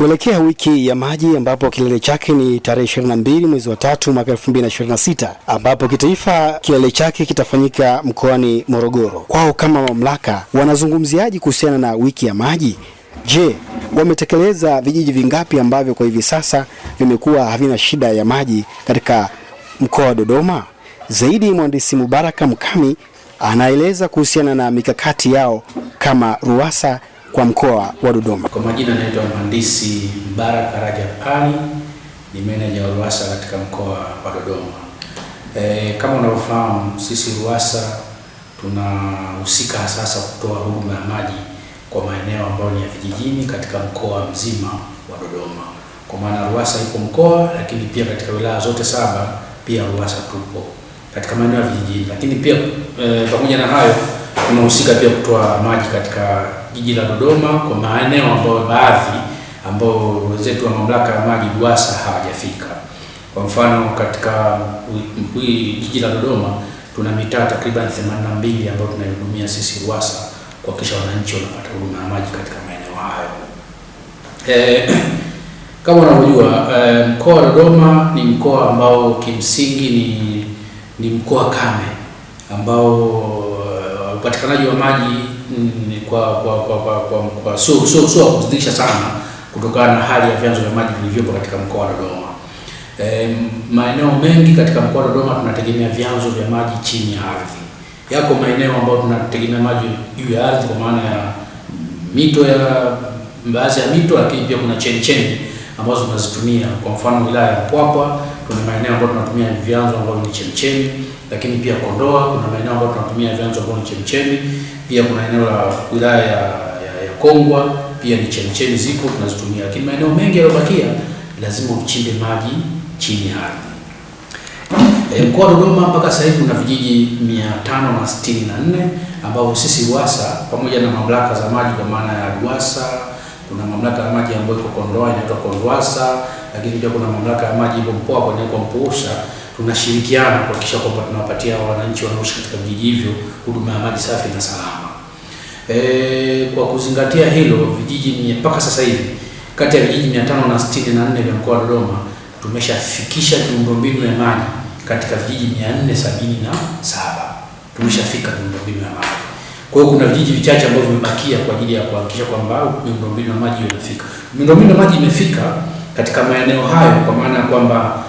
Kuelekea wiki ya maji ambapo kilele chake ni tarehe 22 mwezi wa 3 mwaka 2026, ambapo kitaifa kilele chake kitafanyika mkoani Morogoro. Kwao kama mamlaka wanazungumziaje kuhusiana na wiki ya maji? Je, wametekeleza vijiji vingapi ambavyo kwa hivi sasa vimekuwa havina shida ya maji katika mkoa wa Dodoma? Zaidi mhandisi Mubaraka Mkami anaeleza kuhusiana na mikakati yao kama RUWASA kwa mkoa wa Dodoma. Kwa majina naitwa mhandisi Mubaraka Rajab Ali, ni meneja wa RUWASA katika mkoa wa Dodoma. Kama unavyofahamu, sisi RUWASA tunahusika hasa kutoa huduma ya maji kwa maeneo ambayo ni ya vijijini katika mkoa mzima wa Dodoma. Kwa maana RUWASA ipo mkoa, lakini pia katika wilaya zote 7 pia RUWASA tupo katika maeneo ya vijijini. Lakini pia pamoja na hayo tunahusika pia kutoa maji katika jiji la Dodoma kwa maeneo ambayo baadhi ambao wenzetu wa mamlaka ya maji RUWASA hawajafika. Kwa mfano katika jiji la Dodoma tuna mitaa takriban 82 ambayo tunahudumia sisi RUWASA kuhakikisha wananchi wanapata huduma ya maji katika maeneo hayo. Kama unavyojua, mkoa wa Dodoma ni mkoa ambao kimsingi ni mkoa kame ambao upatikanaji wa maji kwa sio kuzidisha sana kutokana na hali ya vyanzo vya maji vilivyopo katika mkoa wa Dodoma. Maeneo mengi katika mkoa wa Dodoma tunategemea vyanzo vya maji chini ya ardhi. Yako maeneo ambayo tunategemea maji juu ya ardhi kwa maana ya mito, ya baadhi ya mito, lakini pia kuna chemchemi ambazo tunazitumia. Kwa mfano wilaya ya Mpwapwa tuna maeneo ambayo tunatumia vyanzo ambavyo ni chemchemi, lakini pia Kondoa kuna maeneo ambayo tunatumia vyanzo ambavyo ni chemchemi. Pia kuna eneo la wilaya ya Kongwa pia ni chemchemi ziko tunazitumia, lakini maeneo mengi yaliyobakia lazima uchimbe maji chini ya ardhi. Mkoa wa Dodoma mpaka sasa hivi kuna vijiji 564 ambao sisi RUWASA pamoja na mamlaka za maji kwa maana ya RUWASA, kuna mamlaka ya maji ambayo iko Kondoa inaitwa KONDWASA, lakini pia kuna mamlaka ya maji iko Mpwapwa inaitwa MPUWASA. Tunashirikiana kuhakikisha kwamba tunawapatia wananchi wanaoishi katika vijiji hivyo huduma ya maji safi na salama. Kwa kuzingatia hilo, vijiji mpaka sasa hivi kati ya vijiji 564 vya mkoa wa Dodoma tumeshafikisha miundombinu ya maji katika vijiji 477 tumeshafika miundombinu ya maji. Kwa hiyo kuna vijiji vichache ambavyo vimebakia kwa ajili ya kuhakikisha kwamba miundombinu ya maji inafika. Miundombinu ya maji imefika katika maeneo hayo kwa maana ya kwamba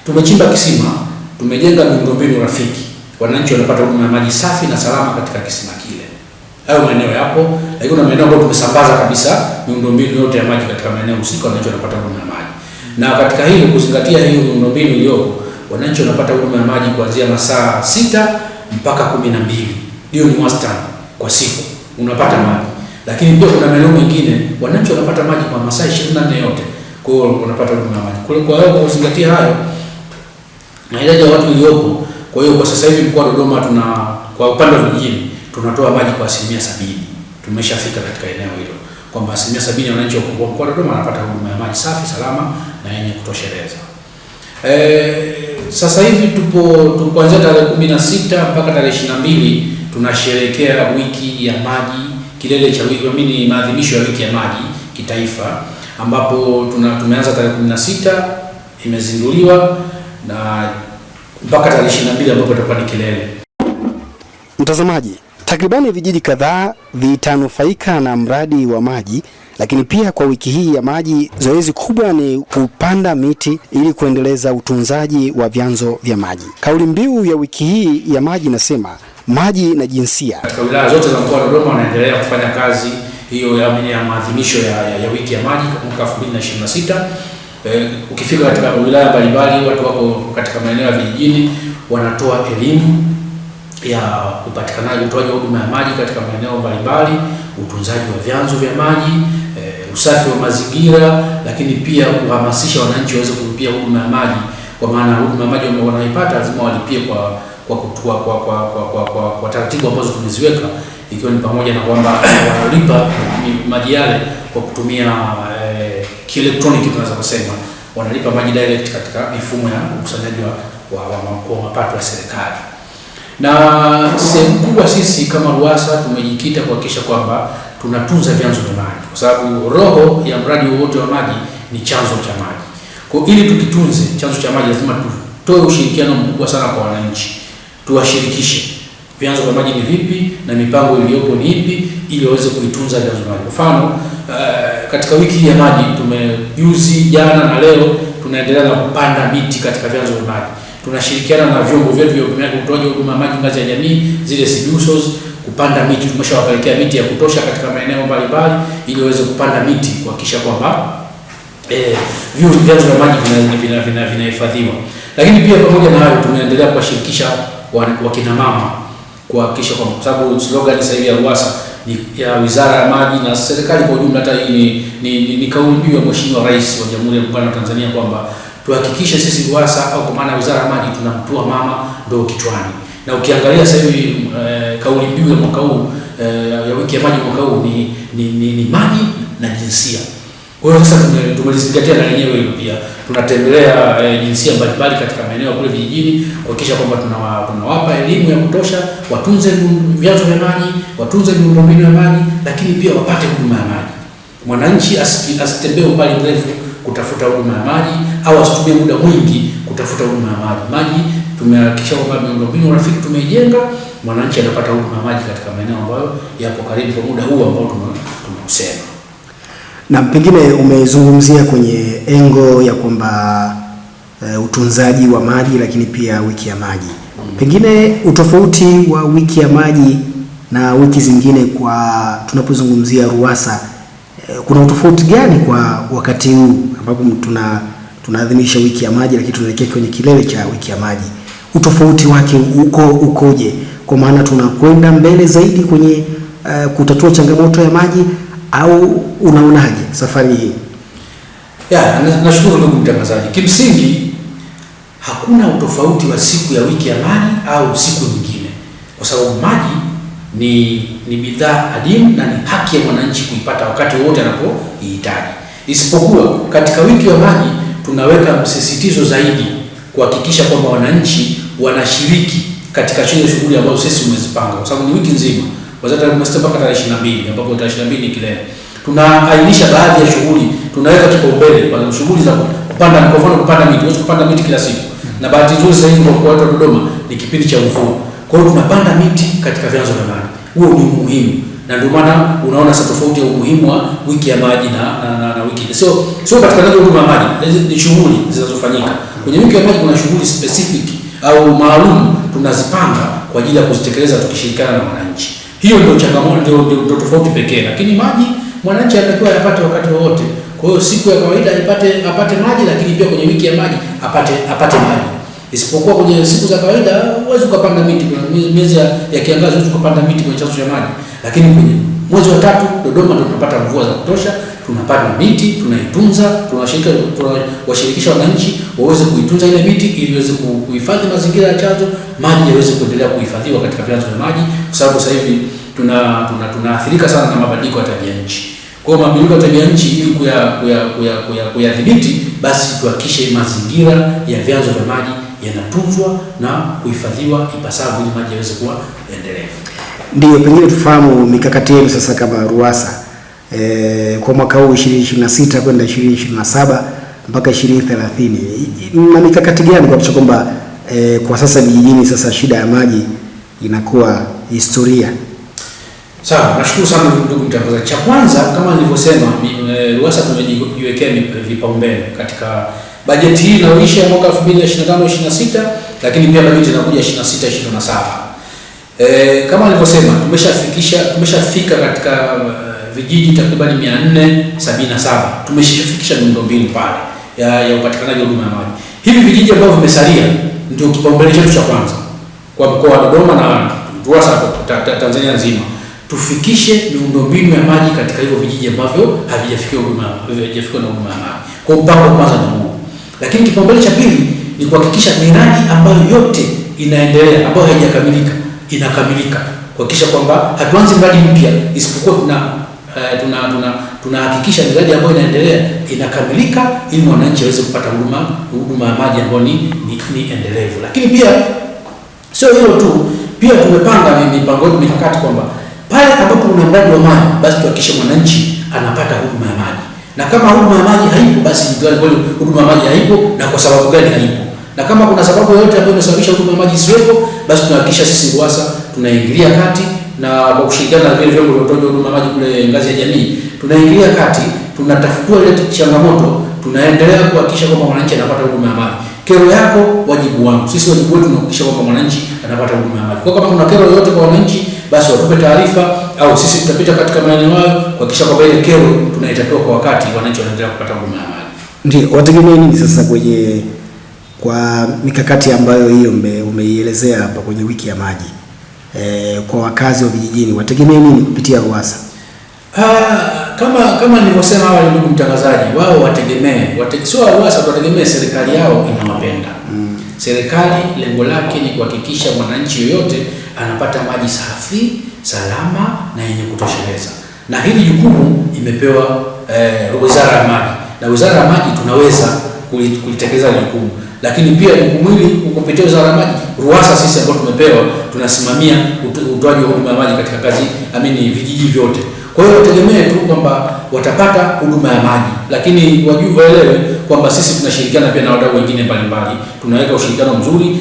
tumechimba kisima, tumejenga miundombinu rafiki, wananchi wanapata huduma ya maji safi na salama katika kisima kile. Hayo maeneo yapo, lakini kuna maeneo ambayo tumesambaza kabisa miundombinu yote ya maji katika maeneo husika, wananchi wanapata huduma ya maji. Na katika hilo kuzingatia hiyo miundombinu iliyopo, wananchi wanapata huduma ya maji kuanzia masaa 6 mpaka 12. Hiyo ni wastani kwa siku unapata maji. Lakini pia kuna maeneo mengine wananchi wanapata maji kwa masaa 24 yote. Kwa hiyo wanapata huduma ya maji. Kwa hiyo kuzingatia hayo na idadi ya watu iliyopo, kwa hiyo kwa sasa hivi mkoa wa Dodoma kwa upande wa vijijini tunatoa maji kwa 70%. Tumeshafika katika eneo hilo kwamba 70% ya wananchi wa mkoa wa Dodoma wanapata huduma ya maji safi, salama na yenye kutosheleza. Sasa hivi tupo kuanzia tarehe 16 mpaka tarehe 22 tunasherehekea wiki ya maji, kilele cha wiki maadhimisho ya wiki ya maji kitaifa, ambapo tumeanza tarehe 16 imezinduliwa na mpaka tarehe 22 ambapo itakuwa ni kilele. Mtazamaji, takribani vijiji kadhaa vitanufaika na mradi wa maji, lakini pia kwa wiki hii ya maji zoezi kubwa ni kupanda miti ili kuendeleza utunzaji wa vyanzo vya maji. Kauli mbiu ya wiki hii ya maji inasema maji na jinsia. Katika wilaya zote za mkoa wa Dodoma wanaendelea kufanya kazi hiyo ya maadhimisho ya wiki ya maji mwaka 2026. Ukifika katika wilaya mbalimbali, watu wako katika maeneo ya vijijini wanatoa elimu ya upatikanaji, utoaji wa huduma ya maji katika maeneo mbalimbali, utunzaji wa vyanzo vya maji, usafi wa mazingira, lakini pia kuhamasisha wananchi waweze kulipia huduma ya maji, kwa maana huduma ya maji wanaoipata lazima walipie kwa taratibu ambazo tumeziweka, ikiwa ni pamoja na kwamba wanalipa maji yale kwa kutumia kielektroniki, tunaweza kusema wanalipa maji direct katika mifumo ya ukusanyaji wa mapato ya serikali. Na sehemu kubwa sisi kama RUWASA tumejikita kuhakikisha kwamba tunatunza vyanzo vya maji, kwa sababu roho ya mradi wowote wa maji ni chanzo cha maji. Kwa ili tukitunze chanzo cha maji, lazima tutoe ushirikiano mkubwa sana kwa wananchi, tuwashirikishe vyanzo vya maji ni vipi na mipango iliyopo ni ipi, ili waweze kuitunza vyanzo vya maji. Kwa mfano, katika wiki ya maji juzi, jana na leo tunaendelea na kupanda miti katika vyanzo vya maji. Tunashirikiana na vyombo vyetu vya utoaji huduma ya maji ngazi ya jamii, zile CBUSOs, kupanda miti. Tumeshawapelekea miti ya kutosha katika maeneo mbalimbali ili waweze kupanda miti kuhakikisha kwamba vyanzo vya maji vinahifadhiwa. Lakini pia pamoja na hayo, tunaendelea kuwashirikisha wakina mama kuhakikisha kwamba, kwa sababu slogan sasa hivi ya RUWASA ni ya Wizara ya Maji na serikali kwa ujumla, hata hii ni kauli mbiu ya Mheshimiwa Rais wa Jamhuri ya Muungano wa Tanzania kwamba tuhakikishe sisi RUWASA au kwa maana Wizara ya Maji tunamtua mama ndoo kichwani. Na ukiangalia sasa hivi kauli mbiu ya mwaka huu ya wiki ya maji mwaka huu ni maji na jinsia. Kwa hiyo sasa tumelizingatia na lenyewe hilo pia. Tunatembelea jinsia mbalimbali katika maeneo kule vijijini kuhakikisha kwamba tunawapa elimu ya kutosha, watunze vyanzo vya maji, watunze miundombinu ya maji, lakini pia wapate huduma ya maji. Mwananchi asitembee umbali mrefu kutafuta huduma ya maji au asitumie muda mwingi kutafuta huduma ya maji. Maji tumehakikisha kwamba miundombinu rafiki tumeijenga, mwananchi anapata huduma ya maji katika maeneo ambayo yapo karibu kwa muda huu ambao tumeusema. Na pengine umezungumzia kwenye engo ya kwamba utunzaji wa maji, lakini pia wiki ya maji. Pengine utofauti wa wiki ya maji na wiki zingine kwa tunapozungumzia RUWASA, kuna utofauti gani kwa wakati huu ambapo tunaadhimisha wiki ya maji, lakini tunaelekea kwenye kilele cha wiki ya maji? Utofauti wake ukoje? Kwa maana tunakwenda mbele zaidi kwenye kutatua changamoto ya maji, au unaonaje safari hii? Nashukuru ndugu mtangazaji. Kimsingi hakuna utofauti wa siku ya wiki ya maji au siku nyingine, kwa sababu maji ni bidhaa adimu na ni haki ya mwananchi kuipata wakati wote anapoihitaji. Isipokuwa katika wiki ya maji tunaweka msisitizo zaidi kuhakikisha kwamba wananchi wanashiriki katika shughuli ambazo sisi tumezipanga, kwa sababu ni wiki nzima kuanzia tarehe 16 mpaka tarehe 22, ambapo tarehe 22 ni kilele. Tunaainisha baadhi ya shughuli, tunaweka kipaumbele kwa shughuli za kupanda, kwa mfano kupanda miti. Huwezi kupanda miti kila siku, na bahati nzuri sasa hivi kwa watu wa Dodoma ni kipindi cha mvua. Kwa hiyo tunapanda miti katika vyanzo vya maji. Huo ni muhimu, na ndio maana unaona sasa tofauti ya umuhimu wa wiki ya maji na wiki. Sio katika huduma ya maji, ni shughuli zinazofanyika. Kwenye wiki ya maji kuna shughuli specific au maalum tunazipanga kwa ajili ya kuzitekeleza tukishirikiana na wananchi. Hiyo ndio changamoto, ndio tofauti pekee. Lakini maji mwananchi anatakiwa yapate wakati wote. Kwa hiyo siku ya kawaida apate maji, lakini pia kwenye wiki ya maji apate maji. Isipokuwa kwenye siku za kawaida huwezi kupanda miti. Kwenye miezi ya kiangazi huwezi kupanda miti kwenye chanzo cha maji. Lakini kwenye mwezi wa 3 Dodoma ndio tunapata mvua za kutosha, tunapanda miti, tunaitunza, tunawashirikisha wananchi waweze kuitunza ile miti ili iweze kuhifadhi mazingira ya chanzo, maji yaweze kuendelea kuhifadhiwa katika vyanzo vya maji, kwa sababu sasa hivi tunaathirika sana na mabadiliko ya tabia nchi. Kwa hiyo mabadiliko ya tabia nchi, ili kuyadhibiti, basi tuhakikishe mazingira ya vyanzo vya maji yanatunzwa na kuhifadhiwa ipasavyo ili maji yaweze kuwa endelevu. Ndio, pengine tufahamu mikakati yenu sasa kama RUWASA kwa mwaka huu 2026 kwenda 2027 mpaka 2030. Na mikakati gani kuhakikisha kwamba kwa sasa vijijini sasa shida ya maji inakuwa historia? Sawa, nashukuru sana ndugu mtangazaji. Cha kwanza, kama nilivyosema, RUWASA tumejiwekea vipaumbele katika bajeti hii inayoisha mwaka 2025-26, lakini pia bajeti inakuja 26-27. Kama nilivyosema, tumeshafika katika vijiji takriban 477. Tumeshafikisha miundombinu pale ya upatikanaji wa huduma ya maji. Hivi vijiji ambavyo vimesalia ndio kipaumbele chetu cha kwanza kwa mkoa wa Dodoma na RUWASA Tanzania nzima. Tufikishe miundombinu ya maji katika hivyo vijiji ambavyo havijafikiwa na huduma ya maji. Kwa mpango wa kwanza ni huo. Lakini kipaumbele cha pili ni kuhakikisha miradi ambayo yote inaendelea ambayo haijakamilika inakamilika. Kuhakikisha kwamba hatuanzi mradi mpya, isipokuwa tunahakikisha miradi ambayo inaendelea inakamilika ili mwananchi aweze kupata huduma ya maji ambayo ni endelevu. Lakini pia sio hilo tu, pia tumepanga mipango yetu mikakati kwamba pale ambapo kuna mradi wa maji, basi tuhakikishe mwananchi anapata huduma ya maji, na kama huduma ya maji haipo, basi huduma ya maji haipo na kwa sababu gani haipo, na kama kuna sababu yoyote ambayo imesababisha huduma ya maji isiwepo, basi tunahakikisha sisi RUWASA tunaingilia kati, na kwa kushirikiana na vile vyombo vya utoaji huduma maji kule ngazi ya jamii, tunaingilia kati, tunatafutua ile changamoto, tunaendelea kuhakikisha kwamba mwananchi anapata huduma ya maji. Kero yako wajibu wangu, sisi wajibu wetu ni kuhakikisha kwamba mwananchi anapata huduma ya maji. Kwa kama kuna kero yoyote kwa wananchi, basi watupe taarifa, au sisi tutapita katika maeneo hayo kuhakikisha kwamba ile kero tunaitatua kwa wakati, wananchi wanaendelea kupata huduma ya maji. Ndio, wategemea nini sasa kwa mikakati ambayo hiyo umeielezea hapa kwenye wiki ya maji? Kwa wakazi wa vijijini wategemea nini kupitia RUWASA? Kama nilivyosema awali, ndugu mtangazaji, wao sio RUWASA, wategemee serikali yao inawapenda. Serikali lengo lake ni kuhakikisha mwananchi yoyote anapata maji safi, salama na yenye kutosheleza. Na hili jukumu imepewa Wizara ya Maji. Na Wizara ya Maji tunaweza kulitekeleza jukumu. Lakini pia jukumu hili kupitia Wizara ya Maji, RUWASA sisi ambao tumepewa tunasimamia utoaji wa huduma ya maji katika vijiji vyote. Kwa hiyo wategemee tu kwamba watapata huduma ya maji, lakini waelewe kwamba sisi tunashirikiana pia na wadau wengine mbalimbali. Tunaweka ushirikiano mzuri.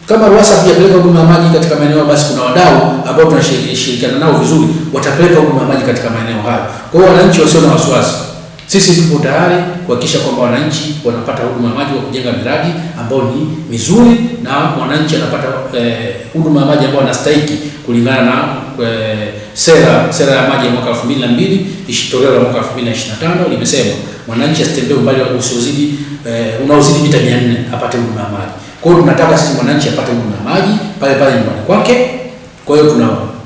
Kama RUWASA hajapeleka huduma ya maji katika maeneo, basi kuna wadau ambao tunashirikiana nao vizuri, watapeleka huduma ya maji katika maeneo hayo. Kwa hiyo wananchi wasio na wasiwasi. Sisi tupo tayari kuhakikisha kwamba wananchi wanapata huduma ya maji kwa kujenga miradi ambayo ni mizuri, na mwananchi anapata huduma ya maji ambayo anastahili kulingana na sera ya maji ya mwaka 2002 toleo la mwaka 2025 limesema mwananchi asitembee umbali unaozidi mita 400 apate huduma ya maji. Kwa hiyo tunataka sisi mwananchi apate huduma ya maji pale nyumbani kwake. Kwa hiyo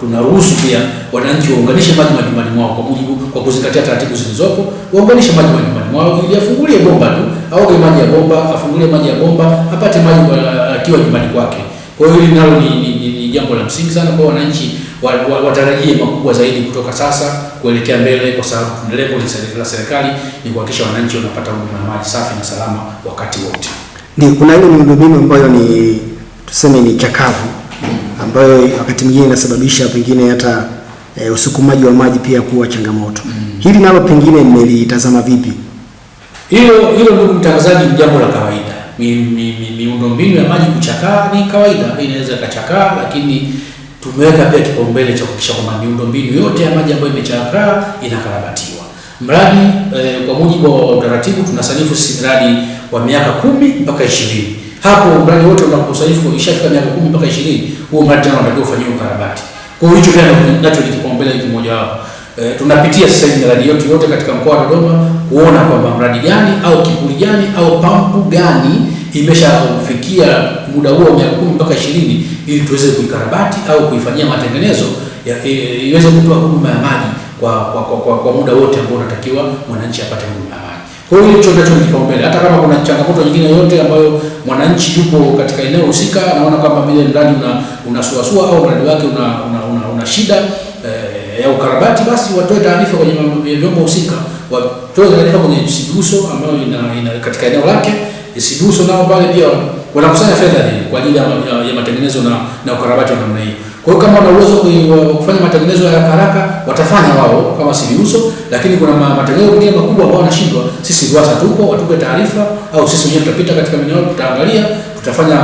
tunaruhusu pia wananchi waunganishe maji majumbani mwao kwa kuzingatia taratibu zilizopo, waunganishe maji majumbani mwao ili afungulie bomba tu, aoge maji ya bomba, afungulie maji ya bomba, apate maji akiwa nyumbani kwake. Kwa hiyo hili nalo ni jambo la msingi sana kwa wananchi, watarajie makubwa zaidi kutoka sasa kuelekea mbele, kwa sababu lengo la serikali ni kuhakikisha wananchi wanapata huduma ya maji safi na salama wakati wote. Ndio, kuna ile miundombinu ambayo ni chakavu, ambayo wakati mwingine inasababisha pengine hata usukumaji wa maji pia kuwa changamoto. Hili nalo pengine mmelitazama vipi? Hilo ndugu mtangazaji, ni jambo la kawaida. Miundombinu ya maji kuchakaa ni kawaida, inaweza kachakaa, lakini tumeweka pia kipaumbele cha kuhakikisha kwamba miundombinu yote ya maji ambayo imechakaa inakarabatiwa. Mradi kwa mujibu wa utaratibu tunasanifu sisi mradi wa miaka 10 mpaka 20. Hapo mradi wote unaposanifu ishafika miaka 10 mpaka 20, huo mradi tena unatakiwa ufanyiwe ukarabati. Kwa hiyo hicho pia nacho ni kipaumbele kimoja wapo. Tunapitia sasa hivi miradi yote katika mkoa wa Dodoma kuona kwamba mradi gani au kipuli gani au pampu gani imeshafikia muda huo wa miaka 10 mpaka 20, ili tuweze kuikarabati au kuifanyia matengenezo iweze kutoa huduma ya maji kwa muda wote ambao unatakiwa mwananchi apate huduma ya maji. Kwa hiyo hicho ndicho kipaumbele. Hata kama kuna changamoto nyingine yoyote ambayo mwananchi yuko katika eneo husika anaona kwamba vile mradi unasuasua au mradi wake una shida ya ukarabati, basi watoe taarifa kwenye vyombo husika, watoe taarifa kwenye SIDUSO ambayo ina katika eneo lake. SIDUSO nao pale pia wanakusanya fedha kwa ajili ya matengenezo na ukarabati wa namna hiyo. Kwa hiyo kama wana uwezo wa kufanya matengenezo ya haraka watafanya wao kama SIDUSO, lakini kuna matengenezo mengine makubwa ambao wanashindwa, sisi RUWASA tupo, watupe taarifa, au sisi wenyewe tutapita katika maeneo, tutaangalia, tutafanya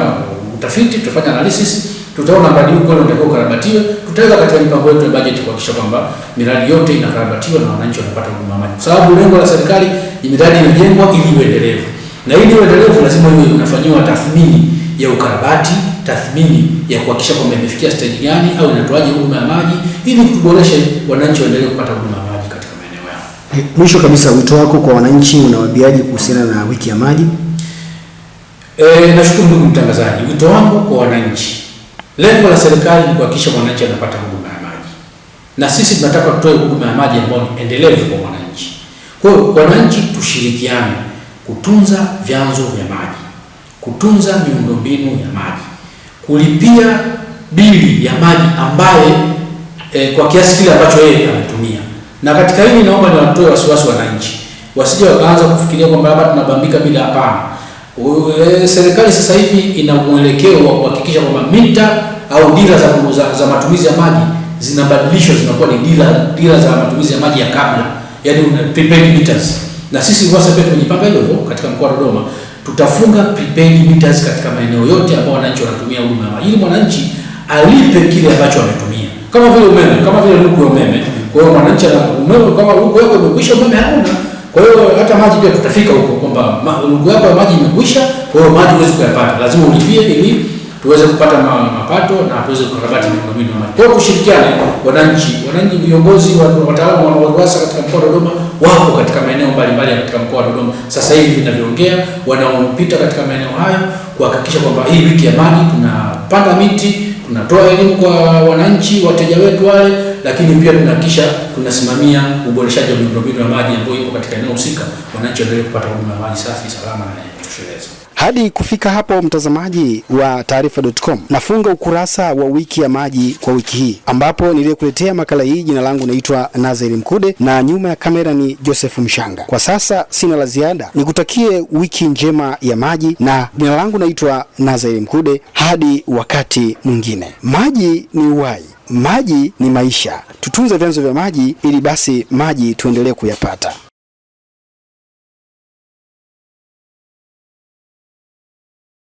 utafiti, tutafanya analysis, tutaona mradi huu kweli unatakiwa ukarabatiwe, tutaweka katika mipango yetu ya bajeti kuhakikisha kwamba miradi yote inakarabatiwa na wananchi wanapata huduma ya maji. Kwa sababu lengo la serikali ni miradi inajengwa ili iwe endelevu. Na ili iwe endelevu lazima iwe inafanywa tathmini ya ukarabati, tathmini ya kuhakikisha kwamba imefikia stage gani au inatoaje huduma ya maji, ili tuboreshe wananchi waendelee kupata huduma ya maji katika maeneo yao. Mwisho kabisa, wito wako kwa wananchi unawaambiaje kuhusiana na wiki ya maji? Nashukuru ndugu mtangazaji. Wito wangu kwa wananchi, lengo la serikali ni kuhakikisha mwananchi anapata huduma ya maji, na sisi tunataka tutoe huduma ya maji ambayo ni endelevu kwa wananchi. Kwa hiyo wananchi tushirikiane kutunza vyanzo vya maji, kutunza miundombinu ya maji, kulipia bili ya maji ambaye kwa kiasi kile ambacho yeye ametumia. Na katika hili naomba niwatoe wasiwasi wananchi, wasije wakaanza kufikiria kwamba labda tunabambika bila. Hapana. Serikali sasa hivi ina mwelekeo wa kuhakikisha kwamba mita au dira za matumizi ya maji zinabadilishwa, zinakuwa ni dira za matumizi ya maji ya kabla, yani prepaid meters. Na sisi RUWASA pia tumejipanga hivyo katika mkoa wa Dodoma, tutafunga prepaid meters katika maeneo yote ambayo wananchi wanatumia huduma ya maji, ili mwananchi alipe kile ambacho ametumia, kama vile umeme, kama vile luku ya umeme. Kwa hiyo mwananchi umeme, kama luku yako imekwisha, umeme hauna, kwa hiyo hata maji pia tutafika huko kwamba luku yako ya maji imekwisha, kwa hiyo maji huwezi kuyapata, lazima ulipie ili tuweze kupata mapato na tuweze kukarabati miundombinu ya maji. Kwa hiyo tushirikiane, wananchi, viongozi, wataalamu wa RUWASA katika mkoa wa Dodoma wako katika maeneo mbalimbali katika mkoa wa Dodoma. Sasa hivi vinavyoongea, wanaopita katika maeneo hayo kuhakikisha kwamba hii wiki ya maji tunapanda miti, tunatoa elimu kwa wananchi, wateja wetu wale, lakini pia tunahakikisha tunasimamia uboreshaji wa miundombinu ya maji ambayo ipo katika eneo husika, wananchi waendelee kupata huduma ya maji safi, salama na toshelezi. Hadi kufika hapo, mtazamaji wa Taarifa.com, nafunga ukurasa wa wiki ya maji kwa wiki hii, ambapo niliyekuletea makala hii, jina langu naitwa Nazeri Mkude na nyuma ya kamera ni Joseph Mshanga. Kwa sasa sina la ziada, nikutakie wiki njema ya maji, na jina langu naitwa Nazeri Mkude. Hadi wakati mwingine. Maji ni uhai, maji ni maisha. Tutunze vyanzo vya maji ili basi maji tuendelee kuyapata.